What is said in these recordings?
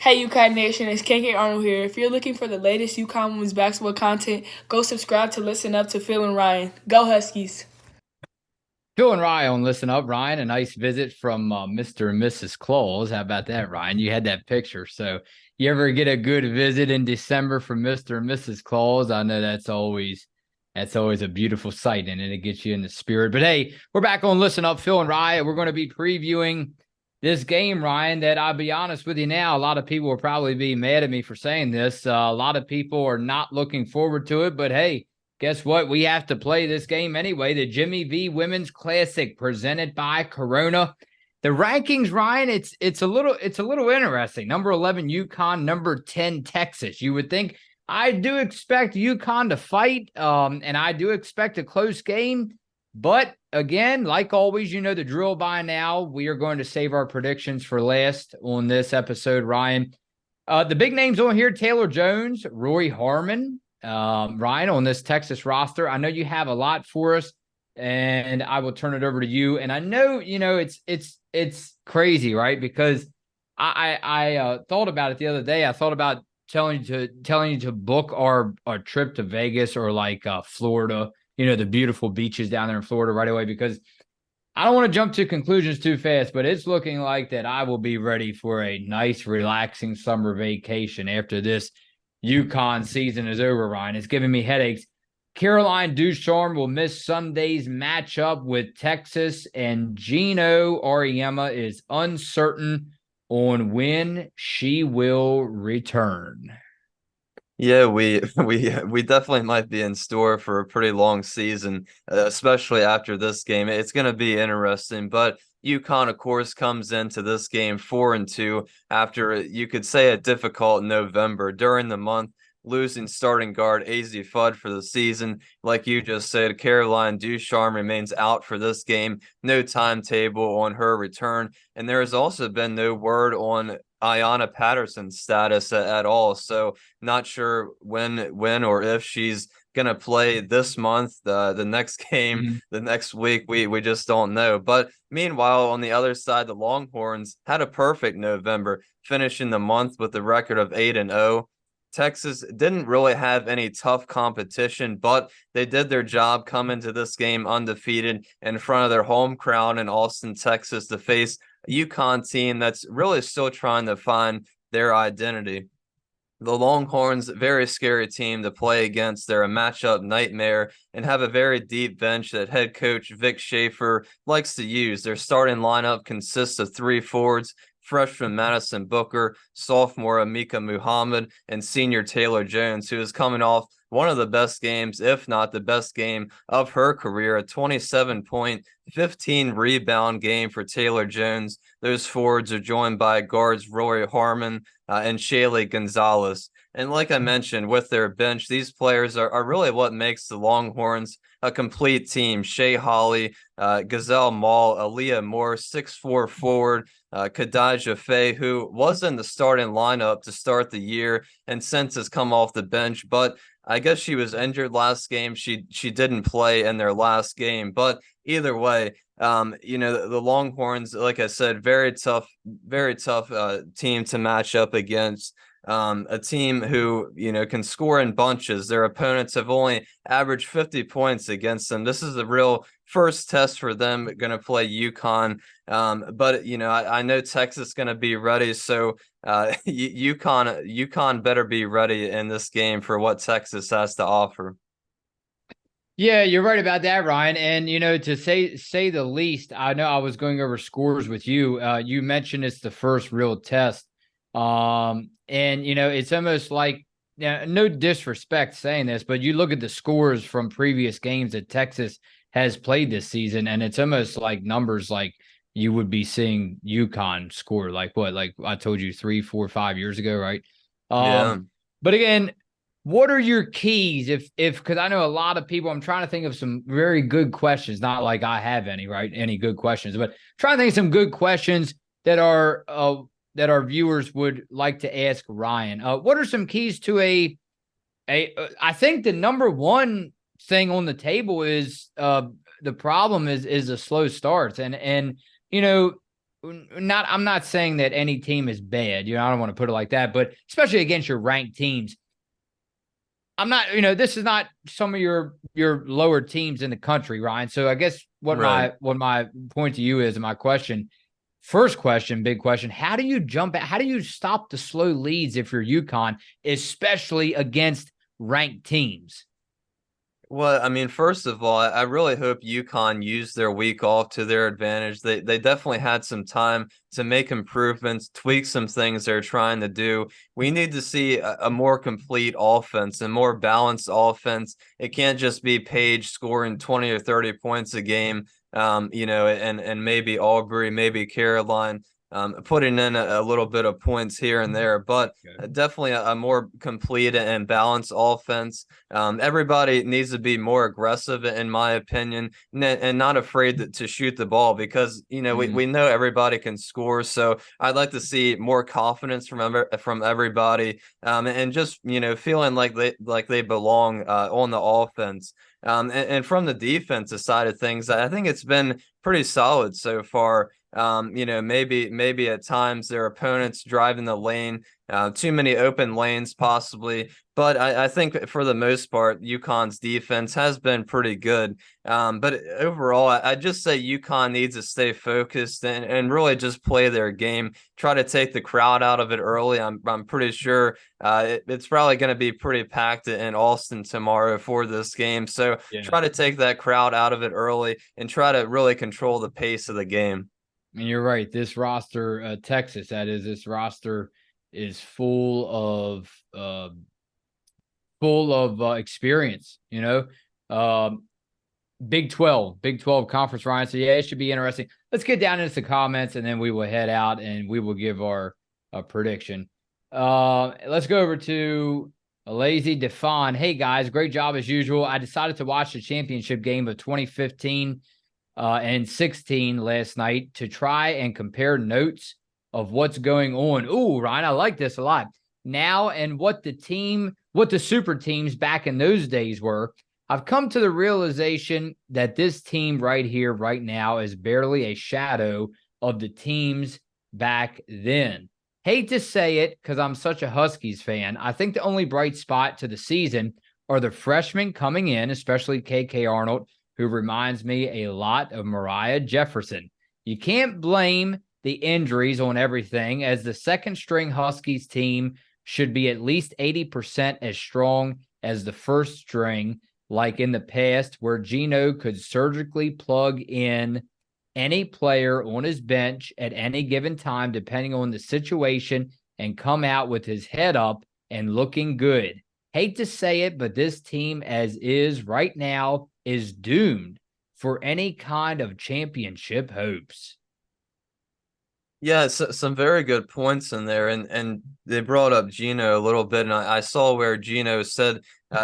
Hey UConn Nation, it's KK Arnold here. If you're looking for the latest UConn women's basketball content, go subscribe to Listen Up to Phil and Ryan. Go Huskies! Phil and Ryan on Listen Up, Ryan. A nice visit from Mr. and Mrs. Claus. How about that, Ryan? You had that picture. So you ever get a good visit in December from Mr. and Mrs. Claus? I know that's always a beautiful sight, and it gets you in the spirit. But hey, we're back on Listen Up, Phil and Ryan. We're going to be previewing this game, Ryan, that I'll be honest with you now, a lot of people will probably be mad at me for saying this. A lot of people are not looking forward to it, but hey, guess what? We have to play this game anyway. The Jimmy V Women's Classic presented by Corona. The rankings, Ryan, it's a little interesting. Number 11 UConn, number 10 Texas. You would think I do expect UConn to fight, and I do expect a close game. But again, like always, you know the drill by now. We are going to save our predictions for last on this episode, Ryan. The big names on here: Taylor Jones, Rory Harmon, Ryan, on this Texas roster. I know you have a lot for us, and I will turn it over to you. And I know, it's crazy, right? Because I thought about it the other day. I thought about telling you to book our trip to Vegas or like Florida. The beautiful beaches down there in Florida right away, because I don't want to jump to conclusions too fast, but it's looking like that I will be ready for a nice, relaxing summer vacation after this UConn season is over, Ryan. It's giving me headaches. Caroline Ducharme will miss Sunday's matchup with Texas, and Gino Auriemma is uncertain on when she will return. Yeah, we definitely might be in store for a pretty long season, especially after this game. It's going to be interesting, but UConn, of course, comes into this game 4-2 after you could say a difficult November. During the month, losing starting guard AZ Fudd for the season. Like you just said, Caroline Ducharme remains out for this game. No timetable on her return, and there has also been no word on Ayanna Patterson's status at all. So not sure when or if she's gonna play this month, the next game, the next week. We just don't know. But meanwhile, on the other side, the Longhorns had a perfect November, finishing the month with a record of 8-0. Texas didn't really have any tough competition, but they did their job coming to this game undefeated in front of their home crowd in Austin, Texas, to face a UConn team that's really still trying to find their identity. The Longhorns, very scary team to play against. They're a matchup nightmare and have a very deep bench that head coach Vic Schaefer likes to use. Their starting lineup consists of three forwards: freshman Madison Buer, sophomore Amika Muhammad, and senior Taylor Jones, who is coming off one of the best games, if not the best game of her career, a 27-point, 15-rebound game for Taylor Jones. Those forwards are joined by guards Rory Harmon and Shaylee Gonzalez. And like I mentioned, with their bench, these players are really what makes the Longhorns a complete team. Shea Holly, Gazelle Mall, Aaliyah Moore, 6'4" forward, Khadijah Faye, who was in the starting lineup to start the year and since has come off the bench, but I guess she was injured last game. She didn't play in their last game, but either way, the Longhorns, like I said, very tough team to match up against. A team who, can score in bunches. Their opponents have only averaged 50 points against them. This is the real first test for them, going to play UConn. But I know Texas is going to be ready. So UConn better be ready in this game for what Texas has to offer. Yeah, you're right about that, Ryan. And to say the least, I know I was going over scores with you. You mentioned it's the first real test. And it's almost like, no disrespect saying this, but you look at the scores from previous games that Texas has played this season, and it's almost like numbers like you would be seeing UConn score like what, like I told you 3, 4, 5 years ago, right? Yeah. But again, what are your keys? If because I know a lot of people, I'm trying to think of some very good questions, not like I have any, right? Any good questions, but trying to think of some good questions that our viewers would like to ask Ryan. What are some keys to I think the number one thing on the table is the problem is the slow starts. And I'm not saying that any team is bad. I don't want to put it like that, but especially against your ranked teams. I'm not, this is not some of your lower teams in the country, Ryan. So I guess what Right. my point to you is, and my question, first question, big question, how do you jump at, how do you stop the slow leads if you're UConn, especially against ranked teams? Well, I mean, first of all, I really hope UConn used their week off to their advantage. They definitely had some time to make improvements, tweak some things they're trying to do. We need to see a more complete offense and more balanced offense. It can't just be Page scoring 20 or 30 points a game, and maybe Aubrey, maybe Caroline. Putting in a little bit of points here and there, but definitely a more complete and balanced offense. Everybody needs to be more aggressive, in my opinion, and not afraid to shoot the ball because we know everybody can score. So I'd like to see more confidence from everybody, and just feeling like they belong on the offense. And from the defensive side of things, I think it's been pretty solid so far. Maybe at times their opponents driving the lane, too many open lanes possibly, but I think for the most part, UConn's defense has been pretty good. But overall, I just say UConn needs to stay focused and really just play their game. Try to take the crowd out of it early. I'm pretty sure it's probably going to be pretty packed in Austin tomorrow for this game. So try to take that crowd out of it early and try to really control the pace of the game. And you're right. This roster, Texas, that is, this roster is full of experience. Big 12 conference, Ryan. So yeah, it should be interesting. Let's get down into the comments, and then we will head out and we will give our prediction. Let's go over to a lazy Defon. Hey guys, great job as usual. I decided to watch the championship game of 2015 and 16 last night to try and compare notes of what's going on. Ooh, Ryan, I like this a lot. Now and what the super teams back in those days were. I've come to the realization that this team right here, right now, is barely a shadow of the teams back then. Hate to say it because I'm such a Huskies fan. I think the only bright spot to the season are the freshmen coming in, especially KK Arnold, who reminds me a lot of Mariah Jefferson. You can't blame the injuries on everything, as the second string Huskies team should be at least 80% as strong as the first string, like in the past, where Gino could surgically plug in any player on his bench at any given time, depending on the situation, and come out with his head up and looking good. Hate to say it, but this team as is right now is doomed for any kind of championship hopes. Yeah, some very good points in there, and they brought up Gino a little bit, and I saw where Gino said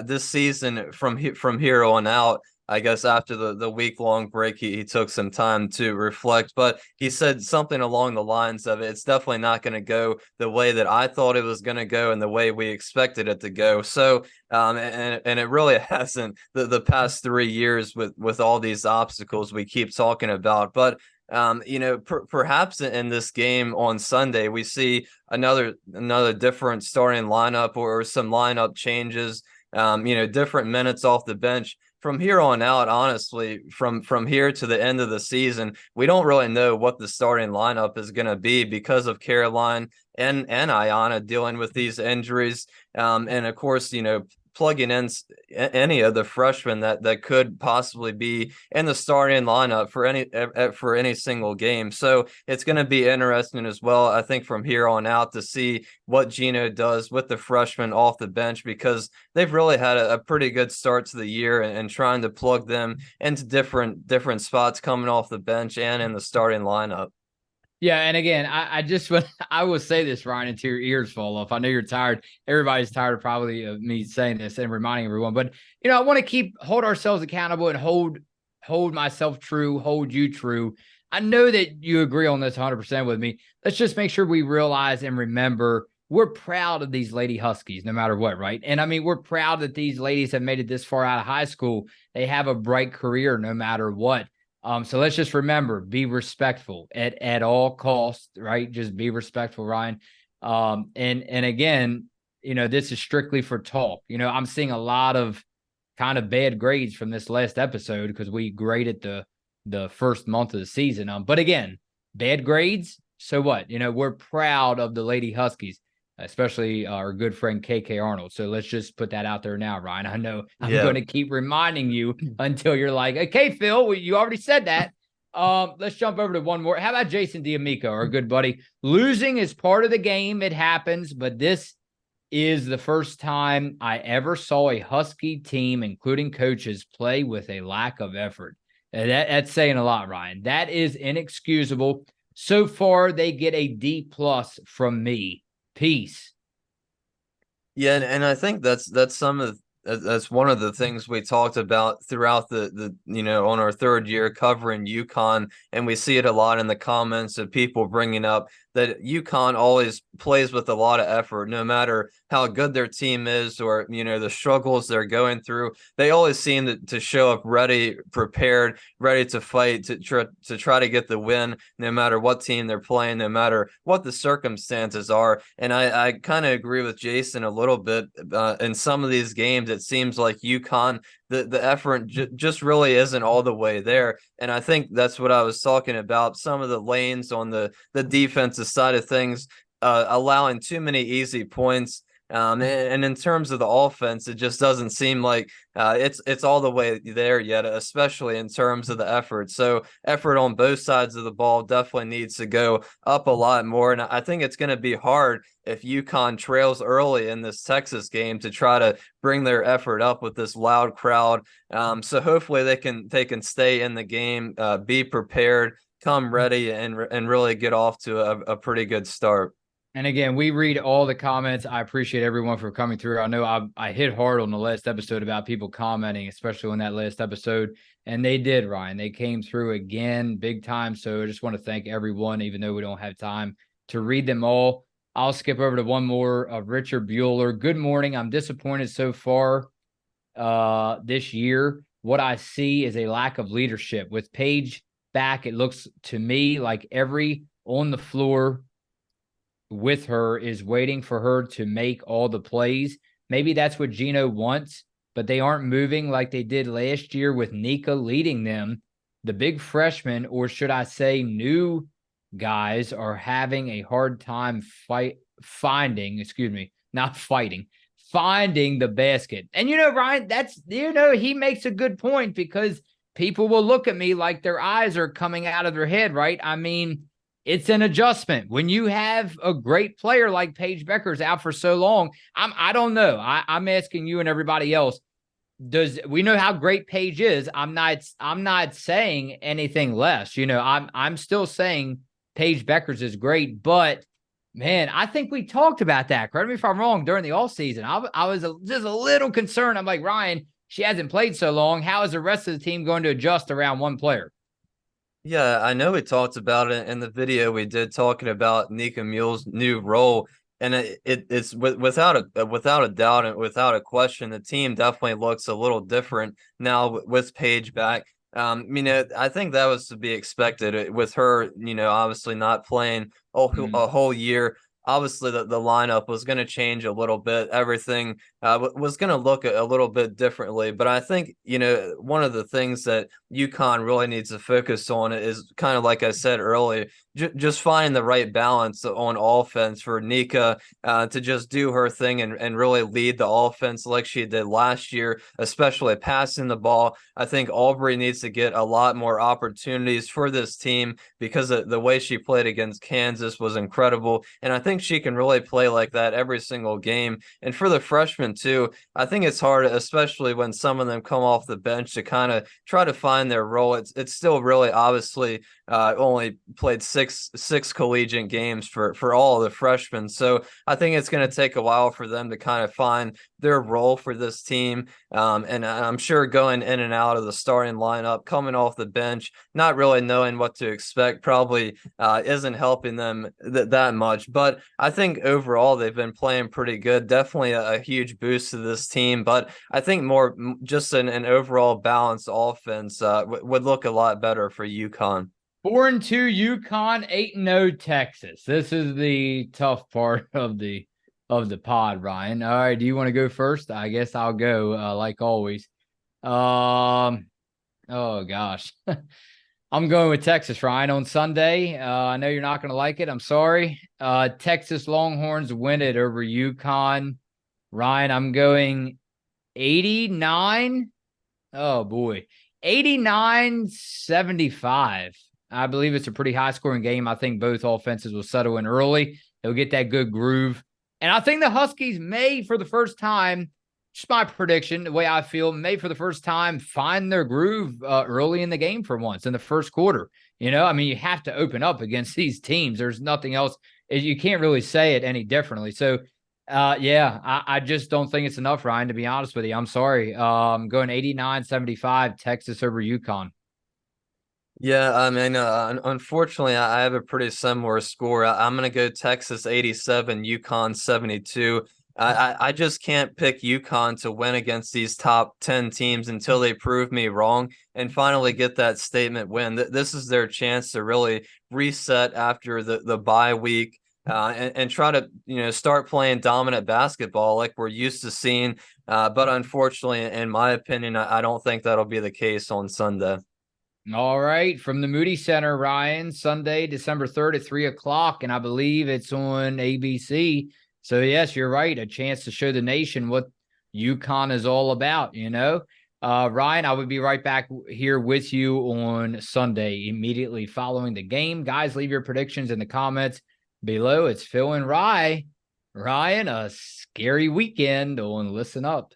this season from here on out. I guess after the week-long break, he took some time to reflect, but he said something along the lines of it's definitely not going to go the way that I thought it was going to go and the way we expected it to go. So, and it really hasn't the past 3 years with all these obstacles we keep talking about. But perhaps in this game on Sunday, we see another different starting lineup or some lineup changes, different minutes off the bench. From here on out, honestly, from here to the end of the season, we don't really know what the starting lineup is going to be because of Caroline and Ayanna dealing with these injuries. And of course, plugging in any of the freshmen that could possibly be in the starting lineup for any single game. So it's going to be interesting as well, I think, from here on out to see what Gino does with the freshmen off the bench, because they've really had a pretty good start to the year and trying to plug them into different spots coming off the bench and in the starting lineup. Yeah, and again, I will say this, Ryan, until your ears fall off. I know you're tired. Everybody's tired of probably of me saying this and reminding everyone, but I want to hold ourselves accountable and hold myself true, hold you true. I know that you agree on this 100% with me. Let's just make sure we realize and remember we're proud of these Lady Huskies, no matter what, right? And I mean, we're proud that these ladies have made it this far out of high school. They have a bright career, no matter what. So let's just remember, be respectful at all costs, right? Just be respectful, Ryan. And again, this is strictly for talk. I'm seeing a lot of kind of bad grades from this last episode because we graded the first month of the season. But again, bad grades. So what? We're proud of the Lady Huskies, especially our good friend KK Arnold. So let's just put that out there now, Ryan. I know I'm going to keep reminding you until you're like, okay, Phil, you already said that. Let's jump over to one more. How about Jason D'Amico, our good buddy? Losing is part of the game. It happens, but this is the first time I ever saw a Husky team, including coaches, play with a lack of effort. That's saying a lot, Ryan. That is inexcusable. So far, they get a D+ from me. Peace. Yeah, and I think that's one of the things we talked about throughout the on our third year covering UConn, and we see it a lot in the comments of people bringing up that UConn always plays with a lot of effort, no matter how good their team is or the struggles they're going through. They always seem to show up ready, prepared, ready to fight, to try to get the win, no matter what team they're playing, no matter what the circumstances are. And I kind of agree with Jason a little bit. In some of these games, it seems like UConn, the effort just really isn't all the way there. And I think that's what I was talking about. Some of the lanes on the defensive side of things, allowing too many easy points. And in terms of the offense, it just doesn't seem like it's all the way there yet, especially in terms of the effort. So effort on both sides of the ball definitely needs to go up a lot more. And I think it's going to be hard if UConn trails early in this Texas game to try to bring their effort up with this loud crowd. So hopefully they can stay in the game, be prepared, come ready, and really get off to a pretty good start. And again, we read all the comments. I appreciate everyone for coming through. I know I hit hard on the last episode about people commenting, especially on that last episode. And they did, Ryan. They came through again big time. So I just want to thank everyone, even though we don't have time to read them all. I'll skip over to one more of Richard Bueller. Good morning. I'm disappointed so far this year. What I see is a lack of leadership. With Paige back, it looks to me like every on the floor with her is waiting for her to make all the plays. Maybe that's what Gino wants, but they aren't moving like they did last year with Nika leading them. The big freshmen, or should I say new guys, are having a hard time finding the basket. And Ryan, that's he makes a good point, because people will look at me like their eyes are coming out of their head, right? I mean, it's an adjustment. When you have a great player like Paige Becker's out for so long, I don't know. I'm asking you and everybody else, we know how great Paige is? I'm not saying anything less. I'm still saying Paige Becker's is great, but man, I think we talked about that. Correct me if I'm wrong, during the offseason. I was just a little concerned. I'm like, Ryan, she hasn't played so long. How is the rest of the team going to adjust around one player? Yeah, I know we talked about it in the video we did, talking about Nika Mule's new role, and it's without a doubt and without a question, the team definitely looks a little different now with Paige back. I think that was to be expected with her, obviously not playing a whole year. Obviously, the lineup was going to change a little bit. Everything was going to look a little bit differently. But I think, one of the things that UConn really needs to focus on is kind of like I said earlier, just finding the right balance on offense for Nika to just do her thing and really lead the offense like she did last year, especially passing the ball. I think Aubrey needs to get a lot more opportunities for this team, because the way she played against Kansas was incredible. And I think she can really play like that every single game. And for the freshmen too, I think it's hard, especially when some of them come off the bench, to kind of try to find their role. It's still really obviously only played 6 six collegiate games for all the freshmen. So I think it's going to take a while for them to kind of find their role for this team. And I'm sure going in and out of the starting lineup, coming off the bench, not really knowing what to expect, probably isn't helping them that much. But I think overall they've been playing pretty good. Definitely a huge boost to this team. But I think more just an overall balanced offense would look a lot better for UConn. 4-2 UConn, 8-0 Texas. This is the tough part of the pod, Ryan. All right, do you want to go first? I guess I'll go like always. Oh gosh. I'm going with Texas, Ryan, on Sunday. I know you're not going to like it. I'm sorry. Texas Longhorns win it over UConn. Ryan, I'm going 89. Oh boy. 89-75. I believe it's a pretty high-scoring game. I think both offenses will settle in early. They'll get that good groove. And I think the Huskies may, for the first time, just my prediction, the way I feel, may for the first time find their groove early in the game for once, in the first quarter. You know, I mean, you have to open up against these teams. There's nothing else. You can't really say it any differently. So, I just don't think it's enough, Ryan, to be honest with you. I'm sorry. I'm going 89-75, Texas over UConn. Yeah, I mean, unfortunately, I have a pretty similar score. I'm going to go Texas 87, UConn 72. I just can't pick UConn to win against these top 10 teams until they prove me wrong and finally get that statement win. This is their chance to really reset after the bye week. And try to start playing dominant basketball like we're used to seeing. But unfortunately, in my opinion, I don't think that'll be the case on Sunday. All right. From the Moody Center, Ryan, Sunday, December 3rd at 3 o'clock. And I believe it's on ABC. So, yes, you're right. A chance to show the nation what UConn is all about, you know. Ryan, I would be right back here with you on Sunday immediately following the game. Guys, leave your predictions in the comments below. It's Phil and Ryan, a scary weekend on Listen Up.